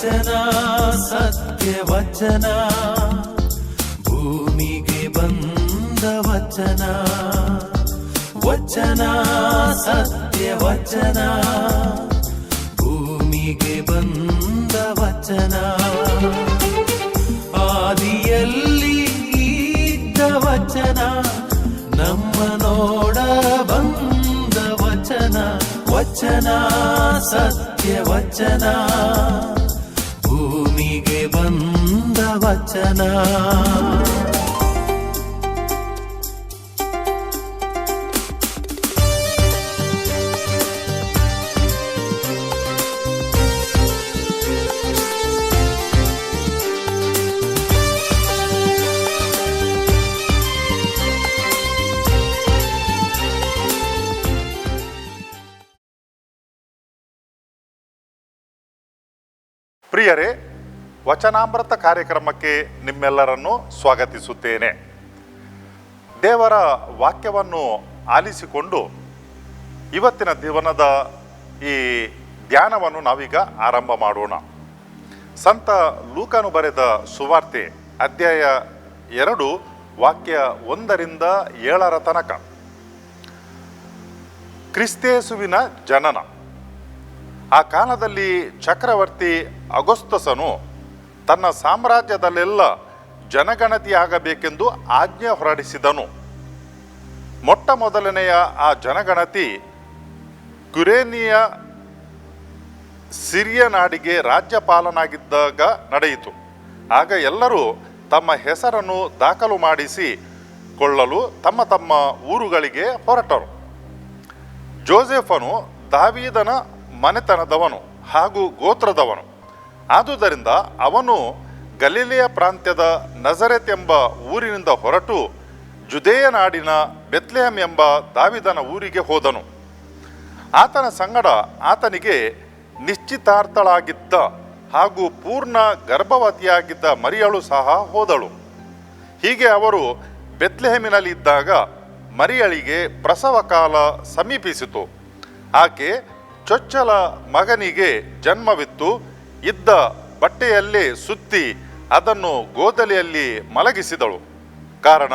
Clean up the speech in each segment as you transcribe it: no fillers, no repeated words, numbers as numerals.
ವಚನ ಸತ್ಯ ವಚನ, ಭೂಮಿಗೆ ಬಂದ ವಚನ. ವಚನ ಸತ್ಯ ವಚನ, ಭೂಮಿಗೆ ಬಂದ ವಚನ. ಆದಿಯಲ್ಲಿ ಇದ್ದ ವಚನ, ನಮ್ಮ ನೋಡ ಬಂದ ವಚನ. ವಚನ ಸತ್ಯ ವಚನ, ಭೂಮಿಗೆ ಬಂದ ವಚನ. ಪ್ರಿಯರೇ, ವಚನಾಮೃತ ಕಾರ್ಯಕ್ರಮಕ್ಕೆ ನಿಮ್ಮೆಲ್ಲರನ್ನು ಸ್ವಾಗತಿಸುತ್ತೇನೆ. ದೇವರ ವಾಕ್ಯವನ್ನು ಆಲಿಸಿಕೊಂಡು ಇವತ್ತಿನ ದಿನದ ಈ ಧ್ಯಾನವನ್ನು ನಾವೀಗ ಆರಂಭ ಮಾಡೋಣ. ಸಂತ ಲೂಕನು ಬರೆದ ಸುವಾರ್ತೆ ಅಧ್ಯಾಯ 2 ವಾಕ್ಯ 1-7 ತನಕ. ಕ್ರಿಸ್ತೇಸುವಿನ ಜನನ. ಆ ಕಾಲದಲ್ಲಿ ಚಕ್ರವರ್ತಿ ಅಗೊಸ್ತಸನು ತನ್ನ ಸಾಮ್ರಾಜ್ಯದಲ್ಲೆಲ್ಲ ಜನಗಣತಿಯಾಗಬೇಕೆಂದು ಆಜ್ಞೆ ಹೊರಡಿಸಿದನು. ಮೊಟ್ಟ ಮೊದಲನೆಯ ಆ ಜನಗಣತಿ ಕ್ಯುರೇನಿಯ ಸಿರಿಯ ನಾಡಿಗೆ ರಾಜ್ಯಪಾಲನಾಗಿದ್ದಾಗ ನಡೆಯಿತು. ಆಗ ಎಲ್ಲರೂ ತಮ್ಮ ಹೆಸರನ್ನು ದಾಖಲು ಮಾಡಿಸಿಕೊಳ್ಳಲು ತಮ್ಮ ತಮ್ಮ ಊರುಗಳಿಗೆ ಹೊರಟರು. ಜೋಸೆಫನು ದಾವೀದನ ಮನೆತನದವನು ಹಾಗೂ ಗೋತ್ರದವನು. ಆದುದರಿಂದ ಅವನು ಗಲಿಲೆಯ ಪ್ರಾಂತ್ಯದ ನಜರೇತ್ ಎಂಬ ಊರಿನಿಂದ ಹೊರಟು ಜುದೇಯ ನಾಡಿನ ಬೆತ್ಲೆಹೆಮ್ ಎಂಬ ದಾವೀದನ ಊರಿಗೆ ಹೋದನು. ಆತನ ಸಂಗಡ ಆತನಿಗೆ ನಿಶ್ಚಿತಾರ್ಥಳಾಗಿದ್ದ ಹಾಗೂ ಪೂರ್ಣ ಗರ್ಭವತಿಯಾಗಿದ್ದ ಮರಿಯಳು ಸಹ ಹೋದಳು. ಹೀಗೆ ಅವರು ಬೆತ್ಲೆಹೆಮಿನಲ್ಲಿದ್ದಾಗ ಮರಿಯಳಿಗೆ ಪ್ರಸವ ಕಾಲ ಸಮೀಪಿಸಿತು. ಆಕೆ ಚೊಚ್ಚಲ ಮಗನಿಗೆ ಜನ್ಮವಿತ್ತು. ಇದ್ದ ಬಟ್ಟೆಯಲ್ಲೇ ಸುತ್ತಿ ಅದನ್ನು ಗೋದಲಿಯಲ್ಲಿ ಮಲಗಿಸಿದಳು. ಕಾರಣ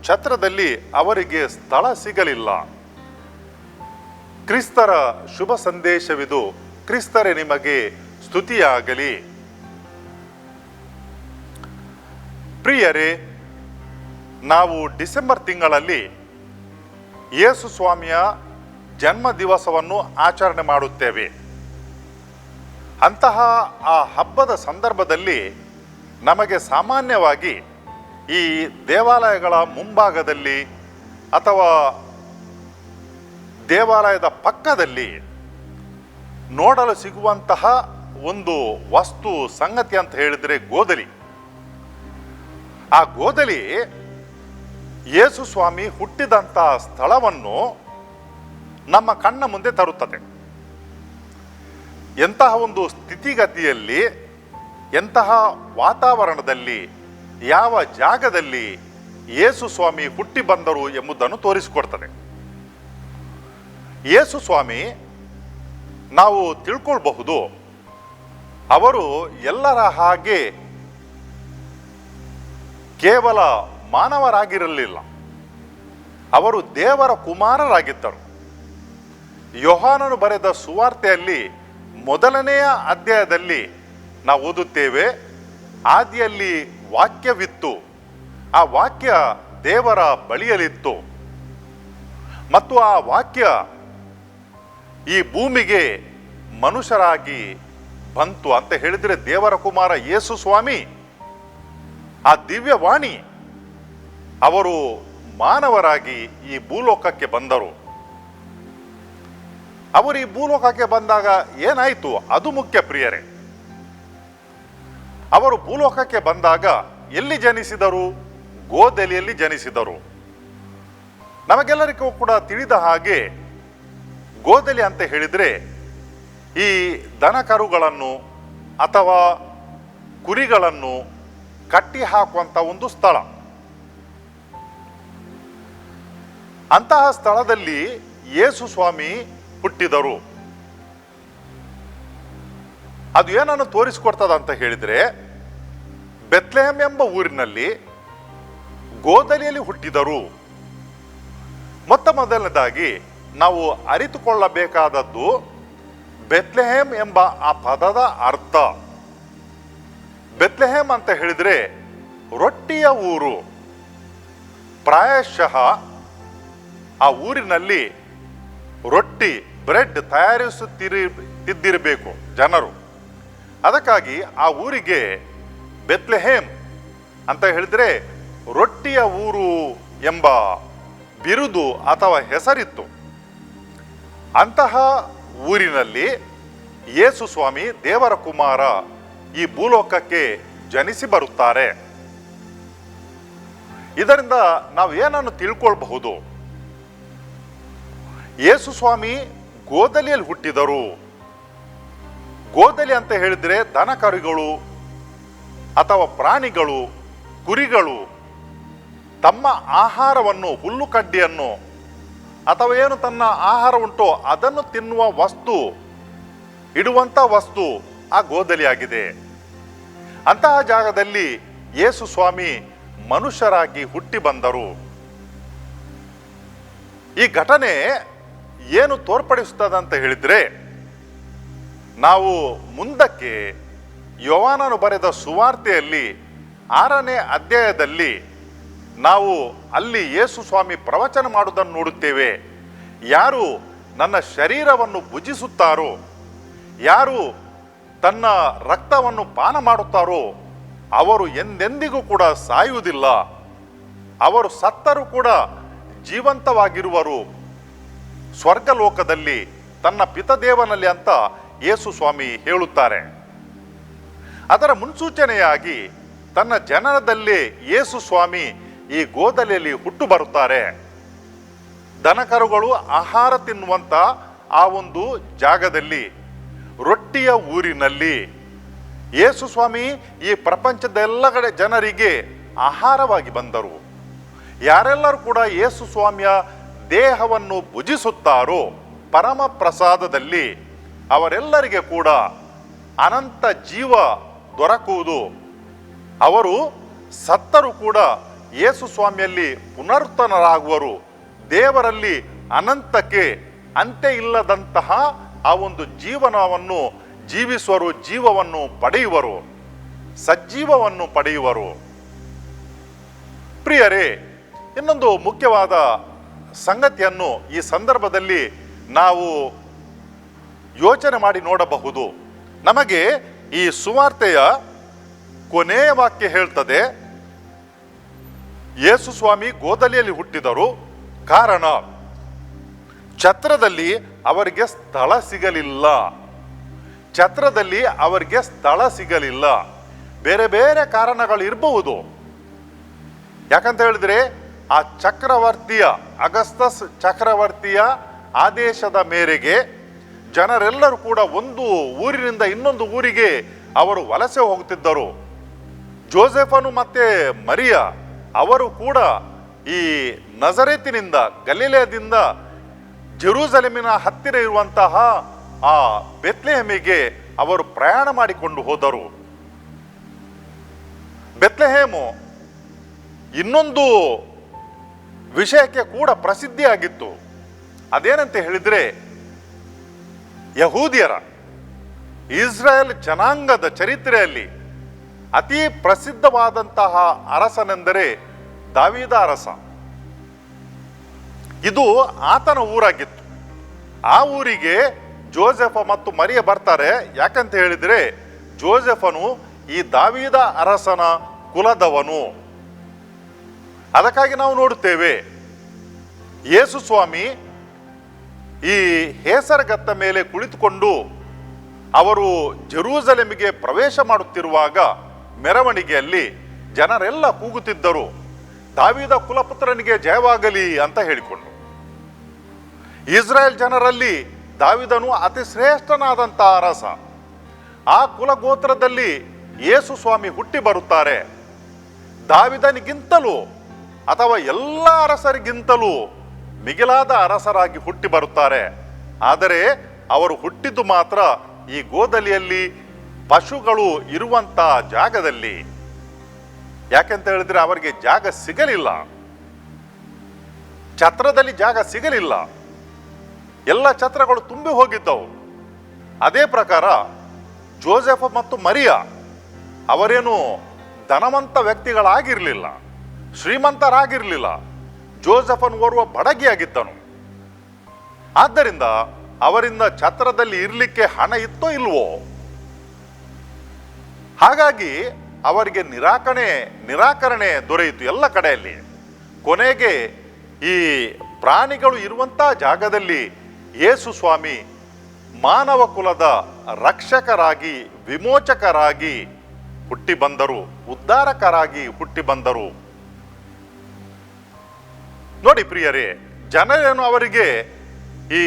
ಛತ್ರದಲ್ಲಿ ಅವರಿಗೆ ಸ್ಥಳ ಸಿಗಲಿಲ್ಲ. ಕ್ರಿಸ್ತರ ಶುಭ ಸಂದೇಶವಿದು. ಕ್ರಿಸ್ತರೇ ನಿಮಗೆ ಸ್ತುತಿಯಾಗಲಿ. ಪ್ರಿಯರೇ, ನಾವು ಡಿಸೆಂಬರ್ ತಿಂಗಳಲ್ಲಿ ಯೇಸು ಸ್ವಾಮಿಯ ಜನ್ಮ ದಿವಸವನ್ನು ಆಚರಣೆ ಮಾಡುತ್ತೇವೆ. ಅಂತಹ ಆ ಹಬ್ಬದ ಸಂದರ್ಭದಲ್ಲಿ ನಮಗೆ ಸಾಮಾನ್ಯವಾಗಿ ಈ ದೇವಾಲಯಗಳ ಮುಂಭಾಗದಲ್ಲಿ ಅಥವಾ ದೇವಾಲಯದ ಪಕ್ಕದಲ್ಲಿ ನೋಡಲು ಸಿಗುವಂತಹ ಒಂದು ವಸ್ತು ಸಂಗತಿ ಅಂತ ಹೇಳಿದರೆ ಗೋದಲಿ. ಆ ಗೋದಲಿ ಯೇಸು ಸ್ವಾಮಿ ಹುಟ್ಟಿದಂತಹ ಸ್ಥಳವನ್ನು ನಮ್ಮ ಕಣ್ಣ ಮುಂದೆ ತರುತ್ತದೆ. ಎಂತಹ ಒಂದು ಸ್ಥಿತಿಗತಿಯಲ್ಲಿ, ಎಂತಹ ವಾತಾವರಣದಲ್ಲಿ, ಯಾವ ಜಾಗದಲ್ಲಿ ಯೇಸು ಸ್ವಾಮಿ ಹುಟ್ಟಿ ಬಂದರು ಎಂಬುದನ್ನು ತೋರಿಸಿಕೊಡ್ತದೆ. ಯೇಸು ಸ್ವಾಮಿ ನಾವು ತಿಳ್ಕೊಳ್ಬಹುದು, ಅವರು ಎಲ್ಲರ ಹಾಗೆ ಕೇವಲ ಮಾನವರಾಗಿರಲಿಲ್ಲ, ಅವರು ದೇವರ ಕುಮಾರರಾಗಿದ್ದರು. ಯೋಹಾನನು ಬರೆದ ಸುವಾರ್ತೆಯಲ್ಲಿ 1ನೆಯ ಅಧ್ಯಾಯದಲ್ಲಿ ನಾವು ಓದುತ್ತೇವೆ, ಆದಿಯಲ್ಲಿ ವಾಕ್ಯವಿತ್ತು, ಆ ವಾಕ್ಯ ದೇವರ ಬಳಿಯಲ್ಲಿತ್ತು ಮತ್ತು ಆ ವಾಕ್ಯ ಈ ಭೂಮಿಗೆ ಮನುಷ್ಯರಾಗಿ ಬಂತು ಅಂತ ಹೇಳಿದರೆ ದೇವರ ಕುಮಾರ ಯೇಸು ಸ್ವಾಮಿ, ಆ ದಿವ್ಯವಾಣಿ, ಅವರು ಮಾನವರಾಗಿ ಈ ಭೂಲೋಕಕ್ಕೆ ಬಂದರು. ಅವರು ಈ ಭೂಲೋಕಕ್ಕೆ ಬಂದಾಗ ಏನಾಯಿತು ಅದು ಮುಖ್ಯ. ಪ್ರಿಯರೇ, ಅವರು ಭೂಲೋಕಕ್ಕೆ ಬಂದಾಗ ಎಲ್ಲಿ ಜನಿಸಿದರು? ಗೋದಲಿಯಲ್ಲಿ ಜನಿಸಿದರು. ನಮಗೆಲ್ಲರಿಗೂ ಕೂಡ ತಿಳಿದ ಹಾಗೆ ಗೋದಲಿ ಅಂತ ಹೇಳಿದರೆ ಈ ದನಕರುಗಳನ್ನು ಅಥವಾ ಕುರಿಗಳನ್ನು ಕಟ್ಟಿ ಹಾಕುವಂಥ ಒಂದು ಸ್ಥಳ. ಅಂತಹ ಸ್ಥಳದಲ್ಲಿ ಯೇಸು ಸ್ವಾಮಿ ಹುಟ್ಟಿದರು. ಅದು ಏನನ್ನು ತೋರಿಸಿಕೊಡ್ತದ ಅಂತ ಹೇಳಿದರೆ, ಬೆತ್ಲೆಹೇಮ್ ಎಂಬ ಊರಿನಲ್ಲಿ ಗೋದಲಿಯಲ್ಲಿ ಹುಟ್ಟಿದರು. ಮೊತ್ತ ಮೊದಲನೇದಾಗಿ ನಾವು ಅರಿತುಕೊಳ್ಳಬೇಕಾದದ್ದು ಬೆತ್ಲೆಹೇಮ್ ಎಂಬ ಆ ಪದದ ಅರ್ಥ. ಬೆತ್ಲೆಹೇಮ್ ಅಂತ ಹೇಳಿದರೆ ರೊಟ್ಟಿಯ ಊರು. ಪ್ರಾಯಶಃ ಆ ಊರಿನಲ್ಲಿ ರೊಟ್ಟಿ ಬ್ರೆಡ್ ತಯಾರಿಸುತ್ತಿರಬೇಕು ಜನರು. ಅದಕ್ಕಾಗಿ ಆ ಊರಿಗೆ ಬೆತ್ಲೆಹೇಮ್ ಅಂತ ಹೇಳಿದರೆ ರೊಟ್ಟಿಯ ಊರು ಎಂಬ ಬಿರುದು ಅಥವಾ ಹೆಸರಿತ್ತು. ಅಂತಹ ಊರಿನಲ್ಲಿ ಯೇಸು ಸ್ವಾಮಿ ದೇವರ ಕುಮಾರ ಈ ಭೂಲೋಕಕ್ಕೆ ಜನಿಸಿ ಬರುತ್ತಾರೆ. ಇದರಿಂದ ನಾವು ಏನನ್ನು ತಿಳ್ಕೊಳ್ಬಹುದು? ಯೇಸು ಸ್ವಾಮಿ ಗೋದಲಿಯಲ್ಲಿ ಹುಟ್ಟಿದರು. ಗೋದಲಿ ಅಂತ ಹೇಳಿದ್ರೆ ದನ ಕರುಗಳು ಅಥವಾ ಪ್ರಾಣಿಗಳು, ಕುರಿಗಳು ತಮ್ಮ ಆಹಾರವನ್ನು, ಹುಲ್ಲು ಕಡ್ಡಿಯನ್ನು ಅಥವಾ ಏನು ತನ್ನ ಆಹಾರ ಉಂಟೋ ಅದನ್ನು ತಿನ್ನುವ ವಸ್ತು, ಇಡುವಂಥ ವಸ್ತು ಆ ಗೋದಲಿಯಾಗಿದೆ. ಅಂತಹ ಜಾಗದಲ್ಲಿ ಯೇಸು ಸ್ವಾಮಿ ಮನುಷ್ಯರಾಗಿ ಹುಟ್ಟಿ ಬಂದರು. ಈ ಘಟನೆ ಏನು ತೋರ್ಪಡಿಸುತ್ತದೆ ಅಂತ ಹೇಳಿದ್ರೆ, ನಾವು ಮುಂದಕ್ಕೆ ಯೋಹಾನನು ಬರೆದ ಸುವಾರ್ತೆಯಲ್ಲಿ 6ನೇ ಅಧ್ಯಾಯದಲ್ಲಿ ನಾವು ಅಲ್ಲಿ ಯೇಸು ಸ್ವಾಮಿ ಪ್ರವಚನ ಮಾಡುವುದನ್ನು ನೋಡುತ್ತೇವೆ. ಯಾರು ನನ್ನ ಶರೀರವನ್ನು ಭುಜಿಸುತ್ತಾರೋ, ಯಾರು ತನ್ನ ರಕ್ತವನ್ನು ಪಾನ ಮಾಡುತ್ತಾರೋ ಅವರು ಎಂದೆಂದಿಗೂ ಕೂಡ ಸಾಯುವುದಿಲ್ಲ, ಅವರು ಸತ್ತರೂ ಕೂಡ ಜೀವಂತವಾಗಿರುವರು ಸ್ವರ್ಗಲೋಕದಲ್ಲಿ ತನ್ನ ಪಿತದೇವನಲ್ಲಿ ಅಂತ ಯೇಸು ಸ್ವಾಮಿ ಹೇಳುತ್ತಾರೆ. ಅದರ ಮುನ್ಸೂಚನೆಯಾಗಿ ತನ್ನ ಜನನದಲ್ಲಿ ಯೇಸು ಸ್ವಾಮಿ ಈ ಗೋದಲಿಯಲ್ಲಿ ಹುಟ್ಟು ಬರುತ್ತಾರೆ. ದನಕರುಗಳು ಆಹಾರ ತಿನ್ನುವಂತ ಆ ಒಂದು ಜಾಗದಲ್ಲಿ, ರೊಟ್ಟಿಯ ಊರಿನಲ್ಲಿ ಯೇಸು ಸ್ವಾಮಿ ಈ ಪ್ರಪಂಚದೆಲ್ಲ ಕಡೆ ಜನರಿಗೆ ಆಹಾರವಾಗಿ ಬಂದರು. ಯಾರೆಲ್ಲರೂ ಕೂಡ ಯೇಸು ಸ್ವಾಮಿಯ ದೇಹವನ್ನು ಭುಜಿಸುತ್ತಾರೋ ಪರಮ ಪ್ರಸಾದದಲ್ಲಿ ಅವರೆಲ್ಲರಿಗೆ ಕೂಡ ಅನಂತ ಜೀವ ದೊರಕುವುದು. ಅವರು ಸತ್ತರೂ ಕೂಡ ಯೇಸು ಸ್ವಾಮಿಯಲ್ಲಿ ಪುನರುತ್ಥಾನರಾಗುವರು. ದೇವರಲ್ಲಿ ಅನಂತಕ್ಕೆ ಅಂತ್ಯ ಇಲ್ಲದಂತಹ ಆ ಒಂದು ಜೀವನವನ್ನು ಜೀವಿಸುವರು, ಜೀವವನ್ನು ಪಡೆಯುವರು, ಸಜ್ಜೀವವನ್ನು ಪಡೆಯುವರು. ಪ್ರಿಯರೇ, ಇನ್ನೊಂದು ಮುಖ್ಯವಾದ ಸಂಗತಿಯನ್ನು ಈ ಸಂದರ್ಭದಲ್ಲಿ ನಾವು ಯೋಚನೆ ಮಾಡಿ ನೋಡಬಹುದು. ನಮಗೆ ಈ ಸುವಾರ್ತೆಯ ಕೊನೆಯ ವಾಕ್ಯ ಹೇಳ್ತದೆ, ಯೇಸು ಸ್ವಾಮಿ ಗೋದಲಿಯಲ್ಲಿ ಹುಟ್ಟಿದರು. ಕಾರಣ, ಛತ್ರದಲ್ಲಿ ಅವರಿಗೆ ಸ್ಥಳ ಸಿಗಲಿಲ್ಲ. ಛತ್ರದಲ್ಲಿ ಅವರಿಗೆ ಸ್ಥಳ ಸಿಗಲಿಲ್ಲ. ಬೇರೆ ಬೇರೆ ಕಾರಣಗಳು ಇರಬಹುದು. ಯಾಕಂತ ಹೇಳಿದ್ರೆ ಆ ಚಕ್ರವರ್ತಿಯ, ಅಗಸ್ತಸ್ ಚಕ್ರವರ್ತಿಯ ಆದೇಶದ ಮೇರೆಗೆ ಜನರೆಲ್ಲರೂ ಕೂಡ ಒಂದು ಊರಿನಿಂದ ಇನ್ನೊಂದು ಊರಿಗೆ ಅವರು ವಲಸೆ ಹೋಗುತ್ತಿದ್ದರು. ಜೋಸೆಫನು ಮತ್ತೆ ಮರಿಯ ಅವರು ಕೂಡ ಈ ನಜರೇತಿನಿಂದ, ಗಲಿಲೆಯದಿಂದ ಜೆರೂಸಲೇಮಿನ ಹತ್ತಿರ ಇರುವಂತಹ ಆ ಬೆತ್ಲೆಹೇಮಿಗೆ ಅವರು ಪ್ರಯಾಣ ಮಾಡಿಕೊಂಡು ಹೋದರು. ಬೆತ್ಲೆಹೇಮು ಇನ್ನೊಂದು ವಿಷಯಕ್ಕೆ ಕೂಡ ಪ್ರಸಿದ್ಧಿಯಾಗಿತ್ತು. ಅದೇನಂತ ಹೇಳಿದ್ರೆ, ಯಹೂದಿಯರ, ಇಸ್ರಾಯೇಲ್ ಜನಾಂಗದ ಚರಿತ್ರೆಯಲ್ಲಿ ಅತಿ ಪ್ರಸಿದ್ಧವಾದಂತಹ ಅರಸನೆಂದರೆ ದಾವೀದ ಅರಸ. ಇದು ಆತನ ಊರಾಗಿತ್ತು. ಆ ಊರಿಗೆ ಜೋಸೆಫ ಮತ್ತು ಮರಿಯ ಬರ್ತಾರೆ. ಯಾಕಂತ ಹೇಳಿದ್ರೆ ಜೋಸೆಫನು ಈ ದಾವೀದ ಅರಸನ ಕುಲದವನು. ಅದಕ್ಕಾಗಿ ನಾವು ನೋಡುತ್ತೇವೆ, ಯೇಸು ಸ್ವಾಮಿ ಈ ಹೇಸರಗತ್ತ ಮೇಲೆ ಕುಳಿತುಕೊಂಡು ಅವರು ಜೆರೂಸಲೇಮಿಗೆ ಪ್ರವೇಶ ಮಾಡುತ್ತಿರುವಾಗ ಮೆರವಣಿಗೆಯಲ್ಲಿ ಜನರೆಲ್ಲ ಕೂಗುತ್ತಿದ್ದರು, ದಾವೀದ ಕುಲಪುತ್ರನಿಗೆ ಜಯವಾಗಲಿ ಅಂತ ಹೇಳಿಕೊಂಡು. ಇಸ್ರಾಯೇಲ್ ಜನರಲ್ಲಿ ದಾವೀದನು ಅತಿ ಶ್ರೇಷ್ಠನಾದಂತಹ ಅರಸ. ಆ ಕುಲಗೋತ್ರದಲ್ಲಿ ಯೇಸು ಸ್ವಾಮಿ ಹುಟ್ಟಿ ಬರುತ್ತಾರೆ. ದಾವೀದನಿಗಿಂತಲೂ ಅಥವಾ ಎಲ್ಲ ಅರಸರಿಗಿಂತಲೂ ಮಿಗಿಲಾದ ಅರಸರಾಗಿ ಹುಟ್ಟಿ ಬರುತ್ತಾರೆ. ಆದರೆ ಅವರು ಹುಟ್ಟಿದ್ದು ಮಾತ್ರ ಈ ಗೋದಲಿಯಲ್ಲಿ ಪಶುಗಳು ಇರುವಂತ ಜಾಗದಲ್ಲಿ. ಯಾಕೆಂತ ಹೇಳಿದ್ರೆ ಅವರಿಗೆ ಜಾಗ ಸಿಗಲಿಲ್ಲ, ಛತ್ರದಲ್ಲಿ ಜಾಗ ಸಿಗಲಿಲ್ಲ, ಎಲ್ಲ ಛತ್ರಗಳು ತುಂಬಿ ಹೋಗಿದ್ದವು. ಅದೇ ಪ್ರಕಾರ ಜೋಸೆಫ್ ಮತ್ತು ಮರಿಯ ಅವರೇನು ಧನವಂತ ವ್ಯಕ್ತಿಗಳಾಗಿರಲಿಲ್ಲ, ಶ್ರೀಮಂತರಾಗಿರಲಿಲ್ಲ. ಜೋಸೆಫನ್ ಓರ್ವ ಬಡಗಿಯಾಗಿದ್ದನು. ಆದ್ದರಿಂದ ಅವರಿಂದ ಛತ್ರದಲ್ಲಿ ಇರಲಿಕ್ಕೆ ಹಣ ಇತ್ತೋ ಇಲ್ವೋ, ಹಾಗಾಗಿ ಅವರಿಗೆ ನಿರಾಕರಣೆ ದೊರೆಯಿತು ಎಲ್ಲ ಕಡೆಯಲ್ಲಿ. ಕೊನೆಗೆ ಈ ಪ್ರಾಣಿಗಳು ಇರುವಂತ ಜಾಗದಲ್ಲಿ ಯೇಸು ಸ್ವಾಮಿ ಮಾನವ ಕುಲದ ರಕ್ಷಕರಾಗಿ, ವಿಮೋಚಕರಾಗಿ ಹುಟ್ಟಿ ಬಂದರು, ಉದ್ಧಾರಕರಾಗಿ ಹುಟ್ಟಿ ಬಂದರು. ನೋಡಿ ಪ್ರಿಯರೇ, ಜನರೇನು ಅವರಿಗೆ ಈ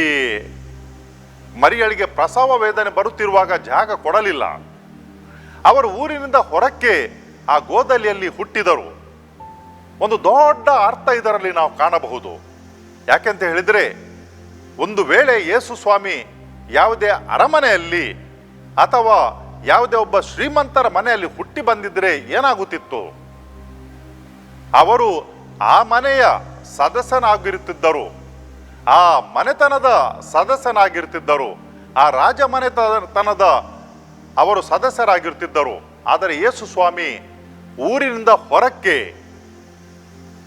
ಮರಿಯಳಿಗೆ ಪ್ರಸವ ವೇದನೆ ಬರುತ್ತಿರುವಾಗ ಜಾಗ ಕೊಡಲಿಲ್ಲ. ಅವರು ಊರಿನಿಂದ ಹೊರಕ್ಕೆ ಆ ಗೋದಲಿಯಲ್ಲಿ ಹುಟ್ಟಿದರು. ಒಂದು ದೊಡ್ಡ ಅರ್ಥ ಇದರಲ್ಲಿ ನಾವು ಕಾಣಬಹುದು. ಯಾಕೆಂತ ಹೇಳಿದ್ರೆ, ಒಂದು ವೇಳೆ ಯೇಸು ಸ್ವಾಮಿ ಯಾವುದೇ ಅರಮನೆಯಲ್ಲಿ ಅಥವಾ ಯಾವುದೇ ಒಬ್ಬ ಶ್ರೀಮಂತರ ಮನೆಯಲ್ಲಿ ಹುಟ್ಟಿ ಬಂದಿದ್ರೆ ಏನಾಗುತ್ತಿತ್ತು? ಅವರು ಆ ಮನೆಯ ಸದಸ್ಯನಾಗಿರುತ್ತಿದ್ದರು, ಆ ಮನೆತನದ ಸದಸ್ಯನಾಗಿರುತ್ತಿದ್ದರು, ಆ ರಾಜ ಮನೆತನದ ಅವರು ಸದಸ್ಯರಾಗಿರ್ತಿದ್ದರು. ಆದರೆ ಯೇಸು ಸ್ವಾಮಿ ಊರಿನಿಂದ ಹೊರಕ್ಕೆ,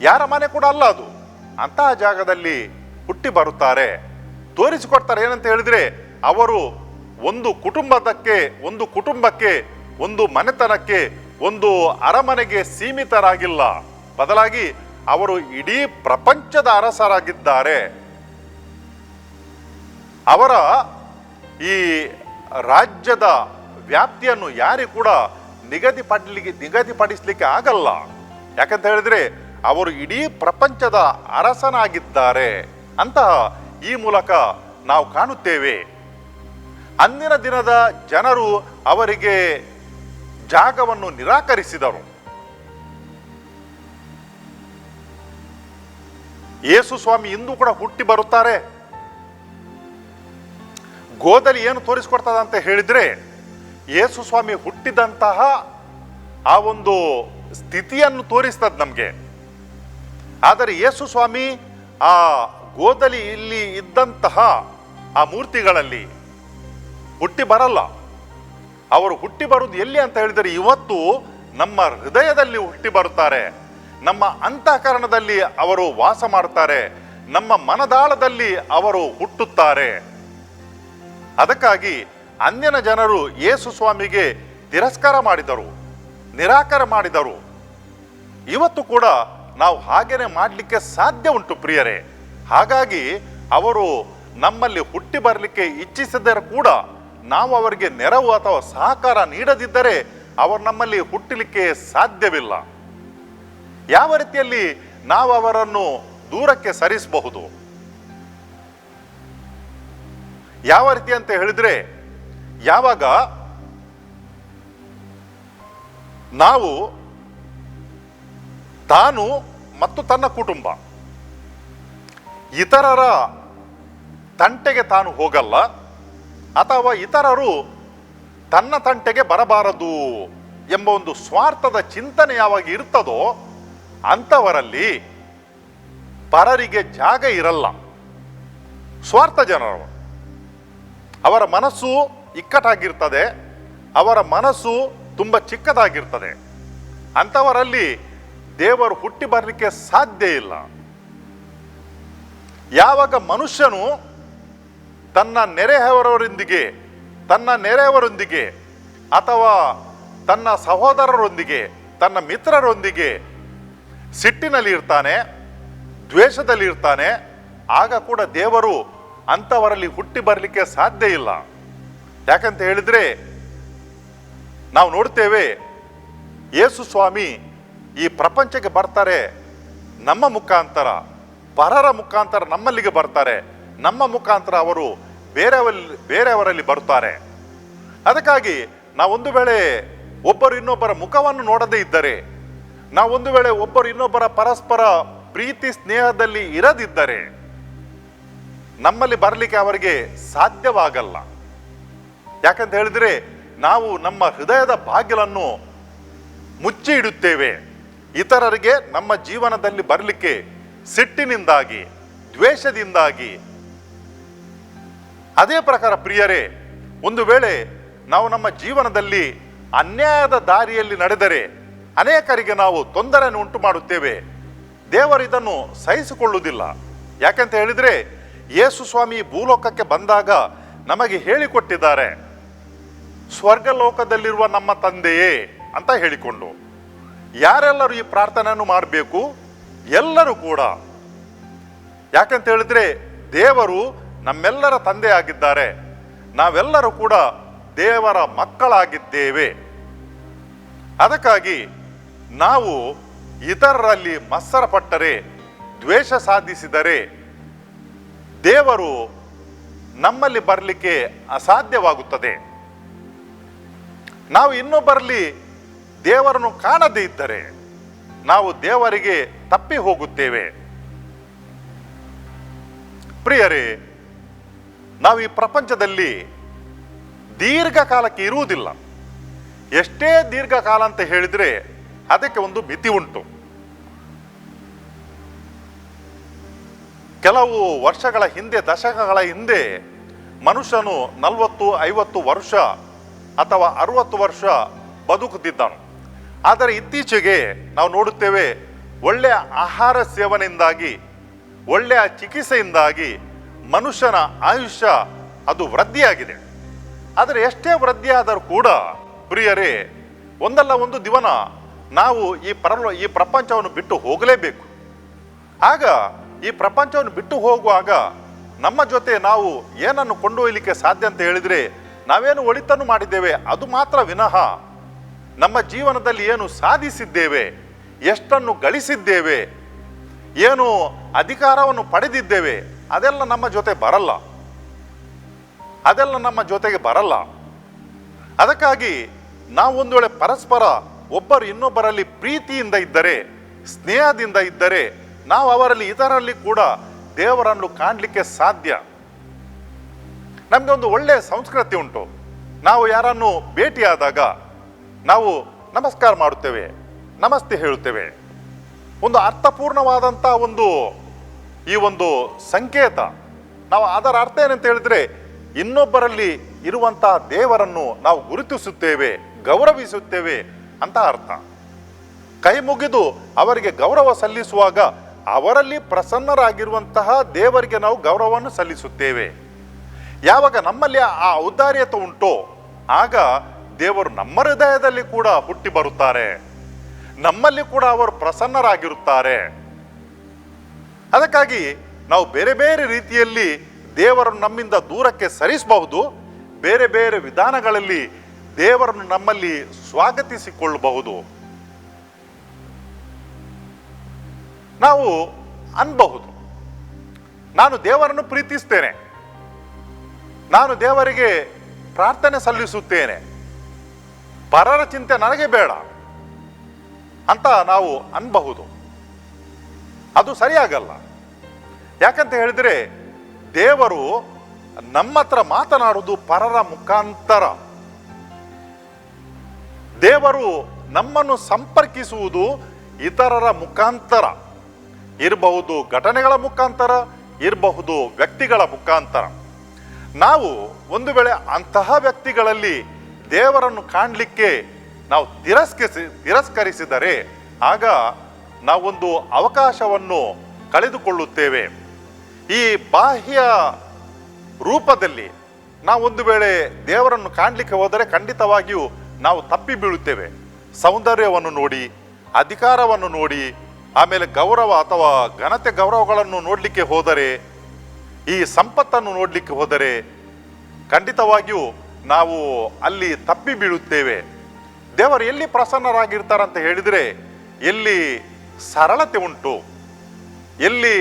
ಯಾರ ಮನೆ ಕೂಡ ಅಲ್ಲ ಅದು, ಅಂತಹ ಜಾಗದಲ್ಲಿ ಹುಟ್ಟಿ ಬರುತ್ತಾರೆ. ತೋರಿಸಿಕೊಡ್ತಾರೆ ಏನಂತ ಹೇಳಿದ್ರೆ, ಅವರು ಒಂದು ಕುಟುಂಬಕ್ಕೆ, ಒಂದು ಮನೆತನಕ್ಕೆ, ಒಂದು ಅರಮನೆಗೆ ಸೀಮಿತರಾಗಿಲ್ಲ. ಬದಲಾಗಿ ಅವರು ಇಡೀ ಪ್ರಪಂಚದ ಅರಸರಾಗಿದ್ದಾರೆ. ಅವರ ಈ ರಾಜ್ಯದ ವ್ಯಾಪ್ತಿಯನ್ನು ಯಾರಿಗೂ ಕೂಡ ನಿಗದಿಪಡಿಸಲಿಕ್ಕೆ ಆಗಲ್ಲ. ಯಾಕಂತ ಹೇಳಿದ್ರೆ ಅವರು ಇಡೀ ಪ್ರಪಂಚದ ಅರಸನಾಗಿದ್ದಾರೆ ಅಂತ ಈ ಮೂಲಕ ನಾವು ಕಾಣುತ್ತೇವೆ. ಅಂದಿನ ದಿನದ ಜನರು ಅವರಿಗೆ ಜಾಗವನ್ನು ನಿರಾಕರಿಸಿದರು. ಯೇಸು ಸ್ವಾಮಿ ಇಂದು ಕೂಡ ಹುಟ್ಟಿ ಬರುತ್ತಾರೆ. ಗೋದಲಿ ಏನು ತೋರಿಸ್ಕೊಡ್ತದ ಅಂತ ಹೇಳಿದ್ರೆ, ಯೇಸು ಸ್ವಾಮಿ ಹುಟ್ಟಿದಂತಹ ಆ ಒಂದು ಸ್ಥಿತಿಯನ್ನು ತೋರಿಸ್ತದ ನಮಗೆ. ಆದರೆ ಯೇಸು ಸ್ವಾಮಿ ಆ ಗೋದಲಿ ಇಲ್ಲಿ ಇದ್ದಂತಹ ಆ ಮೂರ್ತಿಗಳಲ್ಲಿ ಹುಟ್ಟಿ ಬರಲ್ಲ. ಅವರು ಹುಟ್ಟಿ ಬರುವುದು ಎಲ್ಲಿ ಅಂತ ಹೇಳಿದರೆ, ಇವತ್ತು ನಮ್ಮ ಹೃದಯದಲ್ಲಿ ಹುಟ್ಟಿ ಬರುತ್ತಾರೆ, ನಮ್ಮ ಅಂತಃಕರಣದಲ್ಲಿ ಅವರು ವಾಸ ಮಾಡ್ತಾರೆ, ನಮ್ಮ ಮನದಾಳದಲ್ಲಿ ಅವರು ಹುಟ್ಟುತ್ತಾರೆ. ಅದಕ್ಕಾಗಿ ಅಂದಿನ ಜನರು ಯೇಸು ಸ್ವಾಮಿಗೆ ತಿರಸ್ಕಾರ ಮಾಡಿದರು, ನಿರಾಕರಣೆ ಮಾಡಿದರು. ಇವತ್ತು ಕೂಡ ನಾವು ಹಾಗೇನೆ ಮಾಡಲಿಕ್ಕೆ ಸಾಧ್ಯ ಉಂಟು ಪ್ರಿಯರೇ. ಹಾಗಾಗಿ ಅವರು ನಮ್ಮಲ್ಲಿ ಹುಟ್ಟಿ ಬರಲಿಕ್ಕೆ ಇಚ್ಛಿಸಿದರೆ ಕೂಡ ನಾವು ಅವರಿಗೆ ನೆರವು ಅಥವಾ ಸಹಕಾರ ನೀಡದಿದ್ದರೆ ಅವರು ನಮ್ಮಲ್ಲಿ ಹುಟ್ಟಲಿಕ್ಕೆ ಸಾಧ್ಯವಿಲ್ಲ. ಯಾವ ರೀತಿಯಲ್ಲಿ ನಾವು ಅವರನ್ನು ದೂರಕ್ಕೆ ಸರಿಸಬಹುದು? ಯಾವ ರೀತಿ ಅಂತ ಹೇಳಿದ್ರೆ, ಯಾವಾಗ ನಾವು ತಾನು ಮತ್ತು ತನ್ನ ಕುಟುಂಬ ಇತರರ ತಂಟೆಗೆ ತಾನು ಹೋಗಲ್ಲ, ಅಥವಾ ಇತರರು ತನ್ನ ತಂಟೆಗೆ ಬರಬಾರದು ಎಂಬ ಒಂದು ಸ್ವಾರ್ಥದ ಚಿಂತನೆ ಯಾವಾಗ ಇರ್ತದೋ ಅಂಥವರಲ್ಲಿ ಪರರಿಗೆ ಜಾಗ ಇರಲ್ಲ. ಸ್ವಾರ್ಥ ಜನರು, ಅವರ ಮನಸ್ಸು ಇಕ್ಕಟ್ಟಾಗಿರ್ತದೆ, ಅವರ ಮನಸ್ಸು ತುಂಬ ಚಿಕ್ಕದಾಗಿರ್ತದೆ. ಅಂಥವರಲ್ಲಿ ದೇವರು ಹುಟ್ಟಿ ಬರಲಿಕ್ಕೆ ಸಾಧ್ಯ ಇಲ್ಲ. ಯಾವಾಗ ಮನುಷ್ಯನು ತನ್ನ ನೆರೆಯವರೊಂದಿಗೆ ಅಥವಾ ತನ್ನ ಸಹೋದರರೊಂದಿಗೆ, ತನ್ನ ಮಿತ್ರರೊಂದಿಗೆ ಸಿಟ್ಟಿನಲ್ಲಿ ಇರ್ತಾನೆ, ದ್ವೇಷದಲ್ಲಿ ಇರ್ತಾನೆ, ಆಗ ಕೂಡ ದೇವರು ಅಂಥವರಲ್ಲಿ ಹುಟ್ಟಿ ಬರಲಿಕ್ಕೆ ಸಾಧ್ಯ ಇಲ್ಲ. ಯಾಕಂತ ಹೇಳಿದ್ರೆ ನಾವು ನೋಡ್ತೇವೆ, ಯೇಸು ಸ್ವಾಮಿ ಈ ಪ್ರಪಂಚಕ್ಕೆ ಬರ್ತಾರೆ ನಮ್ಮ ಮುಖಾಂತರ, ಪರರ ಮುಖಾಂತರ ನಮ್ಮಲ್ಲಿಗೆ ಬರ್ತಾರೆ, ನಮ್ಮ ಮುಖಾಂತರ ಅವರು ಬೇರೆಯವರಲ್ಲಿ ಬರ್ತಾರೆ. ಅದಕ್ಕಾಗಿ ನಾವೊಂದು ವೇಳೆ ಒಬ್ಬರು ಇನ್ನೊಬ್ಬರ ಮುಖವನ್ನು ನೋಡದೇ ಇದ್ದರೆ, ನಾವೊಂದು ವೇಳೆ ಒಬ್ಬರು ಇನ್ನೊಬ್ಬರ ಪರಸ್ಪರ ಪ್ರೀತಿ ಸ್ನೇಹದಲ್ಲಿ ಇರದಿದ್ದರೆ ನಮ್ಮಲ್ಲಿ ಬರಲಿಕ್ಕೆ ಅವರಿಗೆ ಸಾಧ್ಯವಾಗಲ್ಲ. ಯಾಕಂತ ಹೇಳಿದ್ರೆ ನಾವು ನಮ್ಮ ಹೃದಯದ ಬಾಗಿಲನ್ನು ಮುಚ್ಚಿ ಇಡುತ್ತೇವೆ. ಇತರರಿಗೆ ನಮ್ಮ ಜೀವನದಲ್ಲಿ ಬರಲಿಕ್ಕೆ ಸಿಟ್ಟಿನಿಂದಾಗಿ, ದ್ವೇಷದಿಂದಾಗಿ. ಅದೇ ಪ್ರಕಾರ ಪ್ರಿಯರೇ, ಒಂದು ವೇಳೆ ನಾವು ನಮ್ಮ ಜೀವನದಲ್ಲಿ ಅನ್ಯಾಯದ ದಾರಿಯಲ್ಲಿ ನಡೆದರೆ ಅನೇಕರಿಗೆ ನಾವು ತೊಂದರೆಯನ್ನು ಉಂಟು ಮಾಡುತ್ತೇವೆ. ದೇವರು ಇದನ್ನು ಸಹಿಸಿಕೊಳ್ಳುವುದಿಲ್ಲ. ಯಾಕಂತ ಹೇಳಿದರೆ ಯೇಸು ಸ್ವಾಮಿ ಭೂಲೋಕಕ್ಕೆ ಬಂದಾಗ ನಮಗೆ ಹೇಳಿಕೊಟ್ಟಿದ್ದಾರೆ, ಸ್ವರ್ಗ ಲೋಕದಲ್ಲಿರುವ ನಮ್ಮ ತಂದೆಯೇ ಅಂತ ಹೇಳಿಕೊಂಡು. ಯಾರೆಲ್ಲರೂ ಈ ಪ್ರಾರ್ಥನೆಯನ್ನು ಮಾಡಬೇಕು? ಎಲ್ಲರೂ ಕೂಡ. ಯಾಕಂತ ಹೇಳಿದ್ರೆ ದೇವರು ನಮ್ಮೆಲ್ಲರ ತಂದೆ ಆಗಿದ್ದಾರೆ. ನಾವೆಲ್ಲರೂ ಕೂಡ ದೇವರ ಮಕ್ಕಳಾಗಿದ್ದೇವೆ. ಅದಕ್ಕಾಗಿ ನಾವು ಇತರರಲ್ಲಿ ಮತ್ಸರ ಪಟ್ಟರೆ, ದ್ವೇಷ ಸಾಧಿಸಿದರೆ ದೇವರು ನಮ್ಮಲ್ಲಿ ಬರಲಿಕ್ಕೆ ಅಸಾಧ್ಯವಾಗುತ್ತದೆ. ನಾವು ಇನ್ನೊಬ್ಬರಲ್ಲಿ ದೇವರನ್ನು ಕಾಣದೇ ಇದ್ದರೆ ನಾವು ದೇವರಿಗೆ ತಪ್ಪಿ ಹೋಗುತ್ತೇವೆ. ಪ್ರಿಯರೇ, ನಾವು ಈ ಪ್ರಪಂಚದಲ್ಲಿ ದೀರ್ಘಕಾಲಕ್ಕೆ ಇರುವುದಿಲ್ಲ. ಎಷ್ಟೇ ದೀರ್ಘಕಾಲ ಅಂತ ಹೇಳಿದರೆ ಅದಕ್ಕೆ ಒಂದು ಮಿತಿ ಉಂಟು. ಕೆಲವು ವರ್ಷಗಳ ಹಿಂದೆ, ದಶಕಗಳ ಹಿಂದೆ ಮನುಷ್ಯನು 40-50 ವರ್ಷ ಅಥವಾ 60 ವರ್ಷ ಬದುಕುತ್ತಿದ್ದನು. ಆದರೆ ಇತ್ತೀಚೆಗೆ ನಾವು ನೋಡುತ್ತೇವೆ, ಒಳ್ಳೆಯ ಆಹಾರ ಸೇವನೆಯಿಂದಾಗಿ, ಒಳ್ಳೆಯ ಚಿಕಿತ್ಸೆಯಿಂದಾಗಿ ಮನುಷ್ಯನ ಆಯುಷ್ಯ ಅದು ವೃದ್ಧಿಯಾಗಿದೆ. ಆದರೆ ಎಷ್ಟೇ ವೃದ್ಧಿಯಾದರೂ ಕೂಡ ಪ್ರಿಯರೇ, ಒಂದಲ್ಲ ಒಂದು ದಿವಸ ನಾವು ಈ ಪ್ರಪಂಚವನ್ನು ಬಿಟ್ಟು ಹೋಗಲೇಬೇಕು. ಆಗ ಈ ಪ್ರಪಂಚವನ್ನು ಬಿಟ್ಟು ಹೋಗುವಾಗ ನಮ್ಮ ಜೊತೆ ನಾವು ಏನನ್ನು ಕೊಂಡೊಯ್ಯಲಿಕ್ಕೆ ಸಾಧ್ಯ ಅಂತ ಹೇಳಿದರೆ, ನಾವೇನು ಒಳಿತನ್ನು ಮಾಡಿದ್ದೇವೆ ಅದು ಮಾತ್ರ ವಿನಃ ನಮ್ಮ ಜೀವನದಲ್ಲಿ ಏನು ಸಾಧಿಸಿದ್ದೇವೆ, ಎಷ್ಟನ್ನು ಗಳಿಸಿದ್ದೇವೆ, ಏನು ಅಧಿಕಾರವನ್ನು ಪಡೆದಿದ್ದೇವೆ, ಅದೆಲ್ಲ ನಮ್ಮ ಜೊತೆ ಬರಲ್ಲ. ಅದೆಲ್ಲ ನಮ್ಮ ಜೊತೆಗೆ ಬರಲ್ಲ. ಅದಕ್ಕಾಗಿ ನಾವು ಒಂದು ವೇಳೆ ಪರಸ್ಪರ ಒಬ್ಬರು ಇನ್ನೊಬ್ಬರಲ್ಲಿ ಪ್ರೀತಿಯಿಂದ ಇದ್ದರೆ, ಸ್ನೇಹದಿಂದ ಇದ್ದರೆ, ನಾವು ಅವರಲ್ಲಿ ಇತರರಲ್ಲಿ ಕೂಡ ದೇವರನ್ನು ಕಾಣಲಿಕ್ಕೆ ಸಾಧ್ಯ. ನಮಗೆ ಒಂದು ಒಳ್ಳೆಯ ಸಂಸ್ಕೃತಿ ಉಂಟು. ನಾವು ಯಾರನ್ನು ಭೇಟಿಯಾದಾಗ ನಾವು ನಮಸ್ಕಾರ ಮಾಡುತ್ತೇವೆ, ನಮಸ್ತೆ ಹೇಳುತ್ತೇವೆ. ಒಂದು ಅರ್ಥಪೂರ್ಣವಾದಂಥ ಈ ಒಂದು ಸಂಕೇತ. ನಾವು ಅದರ ಅರ್ಥ ಏನಂತ ಹೇಳಿದ್ರೆ, ಇನ್ನೊಬ್ಬರಲ್ಲಿ ಇರುವಂತಹ ದೇವರನ್ನು ನಾವು ಗುರುತಿಸುತ್ತೇವೆ, ಗೌರವಿಸುತ್ತೇವೆ ಅಂತ ಅರ್ಥ. ಕೈ ಮುಗಿದು ಅವರಿಗೆ ಗೌರವ ಸಲ್ಲಿಸುವಾಗ ಅವರಲ್ಲಿ ಪ್ರಸನ್ನರಾಗಿರುವಂತಹ ದೇವರಿಗೆ ನಾವು ಗೌರವವನ್ನು ಸಲ್ಲಿಸುತ್ತೇವೆ. ಯಾವಾಗ ನಮ್ಮಲ್ಲಿ ಆ ಔದಾರ್ಯತೆ ಉಂಟೋ ಆಗ ದೇವರು ನಮ್ಮ ಹೃದಯದಲ್ಲಿ ಕೂಡ ಹುಟ್ಟಿ ಬರುತ್ತಾರೆ, ನಮ್ಮಲ್ಲಿ ಕೂಡ ಅವರು ಪ್ರಸನ್ನರಾಗಿರುತ್ತಾರೆ. ಅದಕ್ಕಾಗಿ ನಾವು ಬೇರೆ ಬೇರೆ ರೀತಿಯಲ್ಲಿ ದೇವರನ್ನು ನಮ್ಮಿಂದ ದೂರಕ್ಕೆ ಸರಿಸಬಹುದು, ಬೇರೆ ಬೇರೆ ವಿಧಾನಗಳಲ್ಲಿ ದೇವರನ್ನು ನಮ್ಮಲ್ಲಿ ಸ್ವಾಗತಿಸಿಕೊಳ್ಳಬಹುದು. ನಾವು ಅನ್ಬಹುದು, ನಾನು ದೇವರನ್ನು ಪ್ರೀತಿಸ್ತೇನೆ, ನಾನು ದೇವರಿಗೆ ಪ್ರಾರ್ಥನೆ ಸಲ್ಲಿಸುತ್ತೇನೆ, ಪರರ ಚಿಂತೆ ನನಗೆ ಬೇಡ ಅಂತ ನಾವು ಅನ್ಬಹುದು. ಅದು ಸರಿಯಾಗಲ್ಲ. ಯಾಕಂತ ಹೇಳಿದ್ರೆ ದೇವರು ನಮ್ಮ ಹತ್ರ ಮಾತನಾಡುವುದು ಪರರ ಮುಖಾಂತರ. ದೇವರು ನಮ್ಮನ್ನು ಸಂಪರ್ಕಿಸುವುದು ಇತರರ ಮುಖಾಂತರ. ಇರಬಹುದು ಘಟನೆಗಳ ಮುಖಾಂತರ, ಇರಬಹುದು ವ್ಯಕ್ತಿಗಳ ಮುಖಾಂತರ. ನಾವು ಒಂದು ವೇಳೆ ಅಂತಹ ವ್ಯಕ್ತಿಗಳಲ್ಲಿ ದೇವರನ್ನು ಕಾಣಲಿಕ್ಕೆ ನಾವು ತಿರಸ್ಕರಿಸಿದರೆ ಆಗ ನಾವೊಂದು ಅವಕಾಶವನ್ನು ಕಳೆದುಕೊಳ್ಳುತ್ತೇವೆ. ಈ ಬಾಹ್ಯ ರೂಪದಲ್ಲಿ ನಾವೊಂದು ವೇಳೆ ದೇವರನ್ನು ಕಾಣಲಿಕ್ಕೆ ಹೋದರೆ ಖಂಡಿತವಾಗಿಯೂ ನಾವು ತಪ್ಪಿ ಬೀಳುತ್ತೇವೆ. ಸೌಂದರ್ಯವನ್ನು ನೋಡಿ, ಅಧಿಕಾರವನ್ನು ನೋಡಿ, ಆಮೇಲೆ ಗೌರವ ಅಥವಾ ಘನತೆ ಗೌರವಗಳನ್ನು ನೋಡಲಿಕ್ಕೆ ಹೋದರೆ, ಈ ಸಂಪತ್ತನ್ನು ನೋಡಲಿಕ್ಕೆ ಹೋದರೆ ಖಂಡಿತವಾಗಿಯೂ ನಾವು ಅಲ್ಲಿ ತಪ್ಪಿ ಬೀಳುತ್ತೇವೆ. ದೇವರು ಎಲ್ಲಿ ಪ್ರಸನ್ನರಾಗಿರ್ತಾರಂತ ಹೇಳಿದರೆ, ಎಲ್ಲಿ ಸರಳತೆ ಉಂಟು, ಎಲ್ಲಿ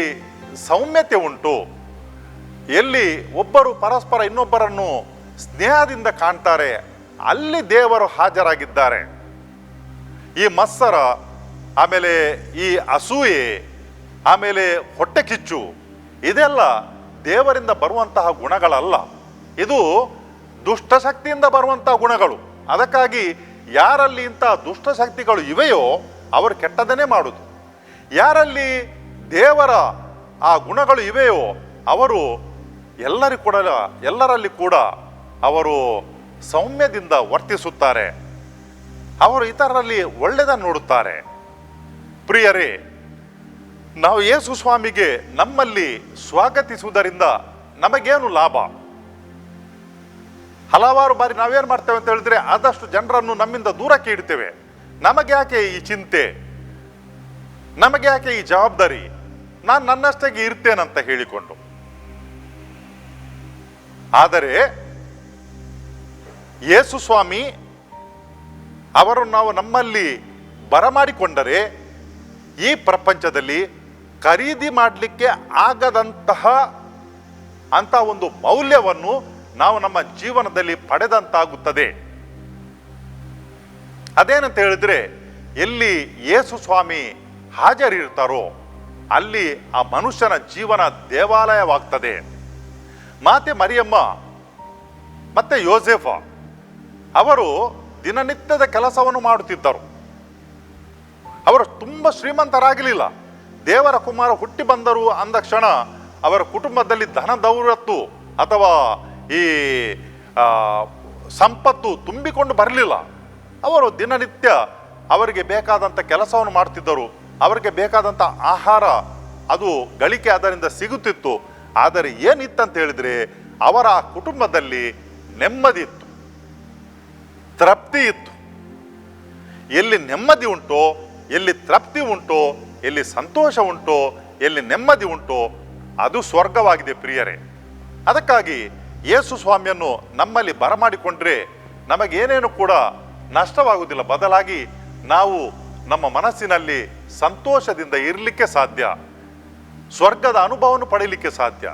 ಸೌಮ್ಯತೆ ಉಂಟು, ಎಲ್ಲಿ ಒಬ್ಬರು ಪರಸ್ಪರ ಇನ್ನೊಬ್ಬರನ್ನು ಸ್ನೇಹದಿಂದ ಕಾಣ್ತಾರೆ, ಅಲ್ಲಿ ದೇವರು ಹಾಜರಾಗಿದ್ದಾರೆ. ಈ ಮತ್ಸರ, ಆಮೇಲೆ ಈ ಅಸೂಯೆ, ಆಮೇಲೆ ಹೊಟ್ಟೆ ಕಿಚ್ಚು, ಇದೆಲ್ಲ ದೇವರಿಂದ ಬರುವಂತಹ ಗುಣಗಳಲ್ಲ. ಇದು ದುಷ್ಟಶಕ್ತಿಯಿಂದ ಬರುವಂಥ ಗುಣಗಳು. ಅದಕ್ಕಾಗಿ ಯಾರಲ್ಲಿ ಇಂಥ ದುಷ್ಟಶಕ್ತಿಗಳು ಇವೆಯೋ ಅವರು ಕೆಟ್ಟದನ್ನೇ ಮಾಡುದು. ಯಾರಲ್ಲಿ ದೇವರ ಆ ಗುಣಗಳು ಇವೆಯೋ ಅವರು ಎಲ್ಲರಲ್ಲಿ ಕೂಡ ಅವರು ಸೌಮ್ಯದಿಂದ ವರ್ತಿಸುತ್ತಾರೆ. ಅವರು ಇತರರಲ್ಲಿ ಒಳ್ಳೆಯದನ್ನು ನೋಡುತ್ತಾರೆ. ಪ್ರಿಯರೇ, ನಾವು ಯೇಸು ಸ್ವಾಮಿಗೆ ನಮ್ಮಲ್ಲಿ ಸ್ವಾಗತಿಸುವುದರಿಂದ ನಮಗೇನು ಲಾಭ? ಹಲವಾರು ಬಾರಿ ನಾವೇನು ಮಾಡ್ತೇವೆ ಅಂತ ಹೇಳಿದ್ರೆ ಆದಷ್ಟು ಜನರನ್ನು ನಮ್ಮಿಂದ ದೂರಕ್ಕೆ ಇಡ್ತೇವೆ. ನಮಗೆ ಯಾಕೆ ಈ ಚಿಂತೆ, ನಮಗೆ ಯಾಕೆ ಈ ಜವಾಬ್ದಾರಿ, ನಾನು ನನ್ನಷ್ಟಾಗಿ ಇರ್ತೇನಂತ ಹೇಳಿಕೊಂಡು. ಆದರೆ ಯೇಸು ಸ್ವಾಮಿ ಅವರನ್ನು ನಾವು ನಮ್ಮಲ್ಲಿ ಬರಮಾಡಿಕೊಂಡರೆ ಈ ಪ್ರಪಂಚದಲ್ಲಿ ಖರೀದಿ ಮಾಡಲಿಕ್ಕೆ ಆಗದಂತಹ ಒಂದು ಮೌಲ್ಯವನ್ನು ನಾವು ನಮ್ಮ ಜೀವನದಲ್ಲಿ ಪಡೆದಂತಾಗುತ್ತದೆ. ಅದೇನಂತ ಹೇಳಿದ್ರೆ, ಎಲ್ಲಿ ಯೇಸು ಸ್ವಾಮಿ ಹಾಜರಿರ್ತಾರೋ ಅಲ್ಲಿ ಆ ಮನುಷ್ಯನ ಜೀವನ ದೇವಾಲಯವಾಗ್ತದೆ. ಮಾತೆ ಮರಿಯಮ್ಮ ಮತ್ತೆ ಯೋಸೇಫ ಅವರು ದಿನನಿತ್ಯದ ಕೆಲಸವನ್ನು ಮಾಡುತ್ತಿದ್ದರು. ಅವರು ತುಂಬ ಶ್ರೀಮಂತರಾಗಲಿಲ್ಲ. ದೇವರ ಕುಮಾರ ಹುಟ್ಟಿ ಬಂದರು ಅಂದ ಕ್ಷಣ ಅವರ ಕುಟುಂಬದಲ್ಲಿ ಧನ ದೌಲತ್ತು ಅಥವಾ ಈ ಸಂಪತ್ತು ತುಂಬಿಕೊಂಡು ಬರಲಿಲ್ಲ. ಅವರು ದಿನನಿತ್ಯ ಅವರಿಗೆ ಬೇಕಾದಂಥ ಕೆಲಸವನ್ನು ಮಾಡ್ತಿದ್ದರು. ಅವರಿಗೆ ಬೇಕಾದಂಥ ಆಹಾರ ಅದು ಗಳಿಕೆ ಅದರಿಂದ ಸಿಗುತ್ತಿತ್ತು. ಆದರೆ ಏನಿತ್ತಂತ ಹೇಳಿದ್ರೆ ಅವರ ಕುಟುಂಬದಲ್ಲಿ ನೆಮ್ಮದಿ ಇತ್ತು, ತೃಪ್ತಿ ಇತ್ತು. ಎಲ್ಲಿ ನೆಮ್ಮದಿ ಉಂಟೋ, ಎಲ್ಲಿ ತೃಪ್ತಿ ಉಂಟೋ, ಎಲ್ಲಿ ಸಂತೋಷ ಉಂಟೋ, ಎಲ್ಲಿ ನೆಮ್ಮದಿ ಉಂಟೋ ಅದು ಸ್ವರ್ಗವಾಗಿದೆ ಪ್ರಿಯರೇ. ಅದಕ್ಕಾಗಿ ಯೇಸು ಸ್ವಾಮಿಯನ್ನು ನಮ್ಮಲ್ಲಿ ಬರಮಾಡಿಕೊಂಡ್ರೆ ನಮಗೇನೇನು ಕೂಡ ನಷ್ಟವಾಗುವುದಿಲ್ಲ. ಬದಲಾಗಿ ನಾವು ನಮ್ಮ ಮನಸ್ಸಿನಲ್ಲಿ ಸಂತೋಷದಿಂದ ಇರಲಿಕ್ಕೆ ಸಾಧ್ಯ, ಸ್ವರ್ಗದ ಅನುಭವವನ್ನು ಪಡೆಯಲಿಕ್ಕೆ ಸಾಧ್ಯ.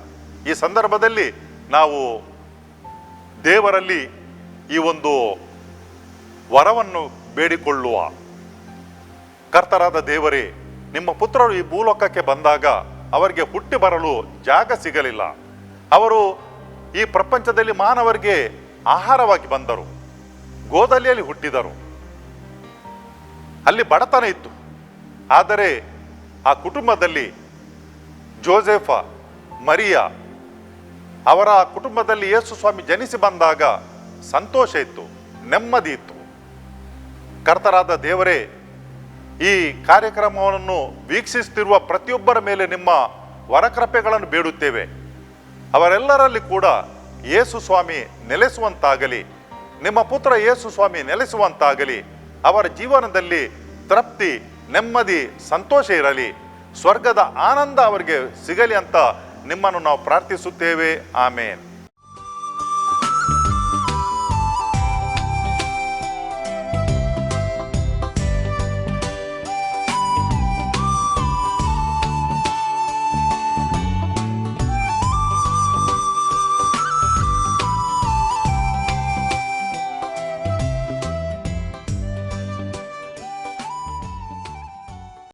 ಈ ಸಂದರ್ಭದಲ್ಲಿ ನಾವು ದೇವರಲ್ಲಿ ಈ ಒಂದು ವರವನ್ನು ಬೇಡಿಕೊಳ್ಳುವ. ಕರ್ತರಾದ ದೇವರೇ, ನಿಮ್ಮ ಪುತ್ರರು ಈ ಭೂಲೋಕಕ್ಕೆ ಬಂದಾಗ ಅವರಿಗೆ ಹುಟ್ಟಿ ಬರಲು ಜಾಗ ಸಿಗಲಿಲ್ಲ. ಅವರು ಈ ಪ್ರಪಂಚದಲ್ಲಿ ಮಾನವರಿಗೆ ಆಹಾರವಾಗಿ ಬಂದರು. ಗೋದಲಿಯಲ್ಲಿ ಹುಟ್ಟಿದರು. ಅಲ್ಲಿ ಬಡತನ ಇತ್ತು. ಆದರೆ ಆ ಕುಟುಂಬದಲ್ಲಿ ಜೋಸೆಫ, ಮರಿಯ ಅವರ ಕುಟುಂಬದಲ್ಲಿ ಯೇಸು ಸ್ವಾಮಿ ಜನಿಸಿ ಬಂದಾಗ ಸಂತೋಷ ಇತ್ತು, ನೆಮ್ಮದಿ ಇತ್ತು. ಕರ್ತರಾದ ದೇವರೇ, ಈ ಕಾರ್ಯಕ್ರಮವನ್ನು ವೀಕ್ಷಿಸುತ್ತಿರುವ ಪ್ರತಿಯೊಬ್ಬರ ಮೇಲೆ ನಿಮ್ಮ ವರಕೃಪೆಗಳನ್ನು ಬೇಡುತ್ತೇವೆ. ಅವರೆಲ್ಲರಲ್ಲಿ ಕೂಡ ಯೇಸು ಸ್ವಾಮಿ ನೆಲೆಸುವಂತಾಗಲಿ, ನಿಮ್ಮ ಪುತ್ರ ಯೇಸು ಸ್ವಾಮಿ ನೆಲೆಸುವಂತಾಗಲಿ. ಅವರ ಜೀವನದಲ್ಲಿ ತೃಪ್ತಿ, ನೆಮ್ಮದಿ, ಸಂತೋಷ ಇರಲಿ. ಸ್ವರ್ಗದ ಆನಂದ ಅವರಿಗೆ ಸಿಗಲಿ ಅಂತ ನಿಮ್ಮನ್ನು ನಾವು ಪ್ರಾರ್ಥಿಸುತ್ತೇವೆ. ಆಮೇನ್.